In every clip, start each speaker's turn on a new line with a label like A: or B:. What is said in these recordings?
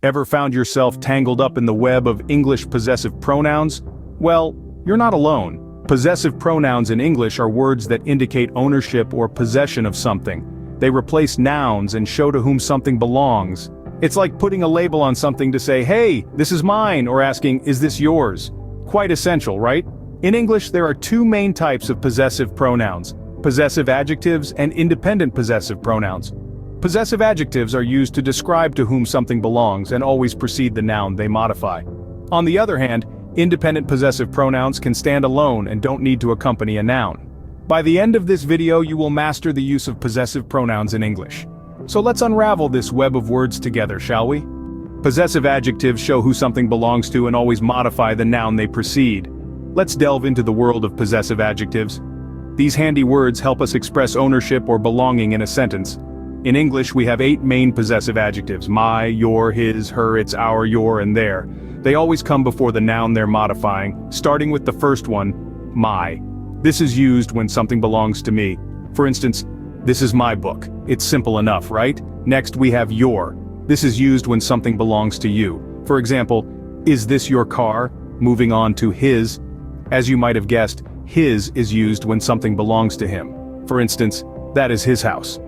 A: Ever found yourself tangled up in the web of English possessive pronouns? Well, you're not alone. Possessive pronouns in English are words that indicate ownership or possession of something. They replace nouns and show to whom something belongs. It's like putting a label on something to say, "Hey, this is mine," or asking, "Is this yours?" Quite essential, right? In English, there are two main types of possessive pronouns: possessive adjectives and independent possessive pronouns. Possessive adjectives are used to describe to whom something belongs and always precede the noun they modify. On the other hand, independent possessive pronouns can stand alone and don't need to accompany a noun. By the end of this video, you will master the use of possessive pronouns in English. So let's unravel this web of words together, shall we? Possessive adjectives show who something belongs to and always modify the noun they precede. Let's delve into the world of possessive adjectives. These handy words help us express ownership or belonging in a sentence. In English, we have 8 main possessive adjectives: my, your, his, her, its, our, your, and their. They always come before the noun they're modifying, starting with the first one, my. This is used when something belongs to me. For instance, this is my book. It's simple enough, right? Next we have your. This is used when something belongs to you. For example, is this your car? Moving on to his. As you might have guessed, his is used when something belongs to him. For instance, that is his house.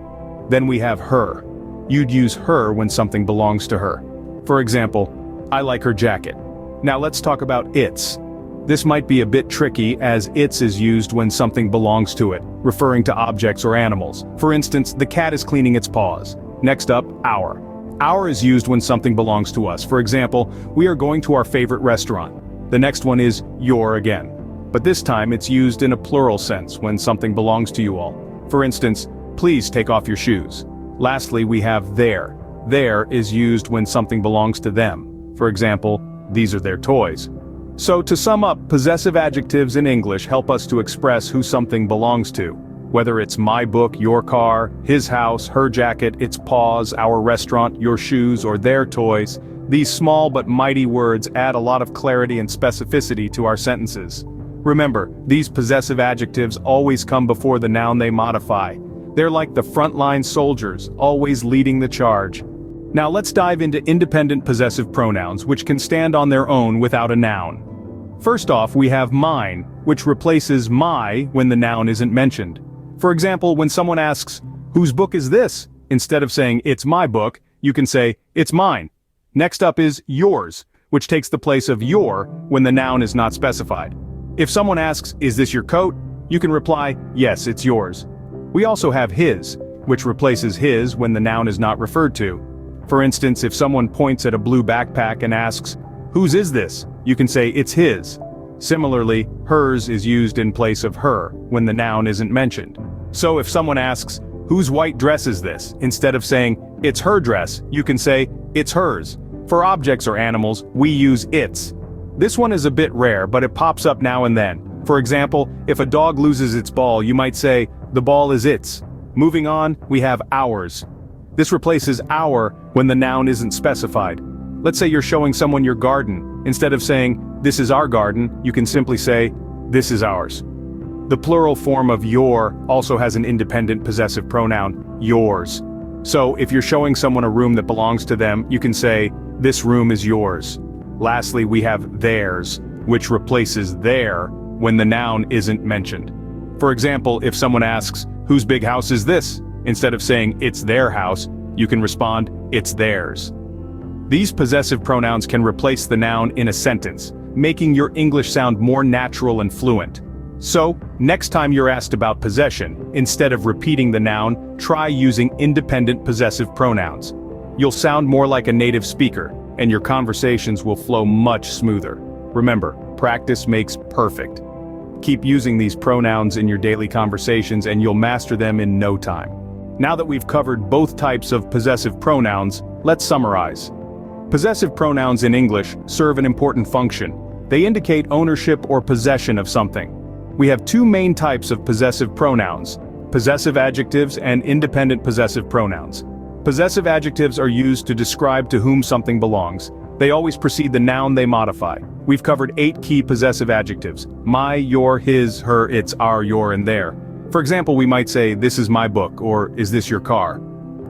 A: Then we have her. You'd use her when something belongs to her. For example, I like her jacket. Now let's talk about its. This might be a bit tricky, as its is used when something belongs to it, referring to objects or animals. For instance, the cat is cleaning its paws. Next up, our. Our is used when something belongs to us. For example, we are going to our favorite restaurant. The next one is your again. But this time it's used in a plural sense when something belongs to you all. For instance, please take off your shoes. Lastly, we have their. Their is used when something belongs to them. For example, these are their toys. So to sum up, possessive adjectives in English help us to express who something belongs to. Whether it's my book, your car, his house, her jacket, its paws, our restaurant, your shoes, or their toys, these small but mighty words add a lot of clarity and specificity to our sentences. Remember, these possessive adjectives always come before the noun they modify. They're like the frontline soldiers, always leading the charge. Now let's dive into independent possessive pronouns, which can stand on their own without a noun. First off, we have mine, which replaces my when the noun isn't mentioned. For example, when someone asks, "Whose book is this?" instead of saying, "It's my book," you can say, "It's mine." Next up is yours, which takes the place of your when the noun is not specified. If someone asks, "Is this your coat?" you can reply, "Yes, it's yours." We also have his, which replaces his when the noun is not referred to. For instance, if someone points at a blue backpack and asks, "Whose is this?" you can say, "It's his." Similarly, hers is used in place of her when the noun isn't mentioned. So if someone asks, "Whose white dress is this?" instead of saying, "It's her dress," you can say, "It's hers." For objects or animals, we use its. This one is a bit rare, but it pops up now and then. For example, if a dog loses its ball, you might say, "The ball is its." Moving on, we have ours. This replaces our when the noun isn't specified. Let's say you're showing someone your garden. Instead of saying, "This is our garden," you can simply say, "This is ours." The plural form of your also has an independent possessive pronoun, yours. So if you're showing someone a room that belongs to them, you can say, "This room is yours." Lastly, we have theirs, which replaces their when the noun isn't mentioned. For example, if someone asks, "Whose big house is this?" instead of saying, "It's their house," you can respond, "It's theirs." These possessive pronouns can replace the noun in a sentence, making your English sound more natural and fluent. So, next time you're asked about possession, instead of repeating the noun, try using independent possessive pronouns. You'll sound more like a native speaker, and your conversations will flow much smoother. Remember, practice makes perfect. Keep using these pronouns in your daily conversations and you'll master them in no time. Now that we've covered both types of possessive pronouns, let's summarize. Possessive pronouns in English serve an important function. They indicate ownership or possession of something. We have 2 main types of possessive pronouns: possessive adjectives and independent possessive pronouns. Possessive adjectives are used to describe to whom something belongs. They always precede the noun they modify. We've covered 8 key possessive adjectives: my, your, his, her, its, our, your, and their. For example, we might say, "This is my book," or "Is this your car?"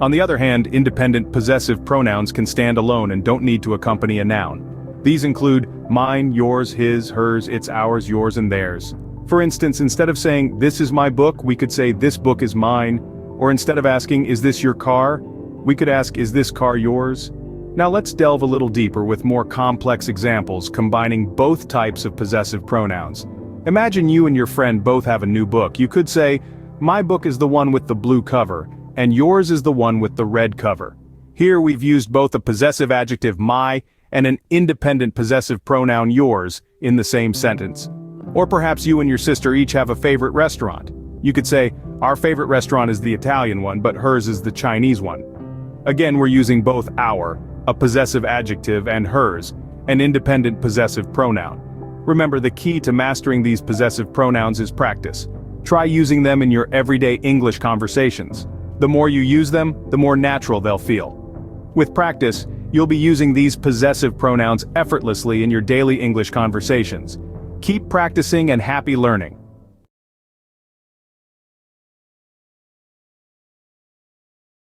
A: On the other hand, independent possessive pronouns can stand alone and don't need to accompany a noun. These include mine, yours, his, hers, it's, ours, yours, and theirs. For instance, instead of saying, this is my book, we could say, this book is mine. Or instead of asking, is this your car? We could ask, is this car yours? Now let's delve a little deeper with more complex examples combining both types of possessive pronouns. Imagine you and your friend both have a new book. You could say, my book is the one with the blue cover, and yours is the one with the red cover. Here we've used both a possessive adjective my and an independent possessive pronoun yours in the same sentence. Or perhaps you and your sister each have a favorite restaurant. You could say, our favorite restaurant is the Italian one, but hers is the Chinese one. Again, we're using both our, a possessive adjective, and hers, an independent possessive pronoun. Remember, the key to mastering these possessive pronouns is practice. Try using them in your everyday English conversations. The more you use them, the more natural they'll feel. With practice, you'll be using these possessive pronouns effortlessly in your daily English conversations. Keep practicing and happy learning.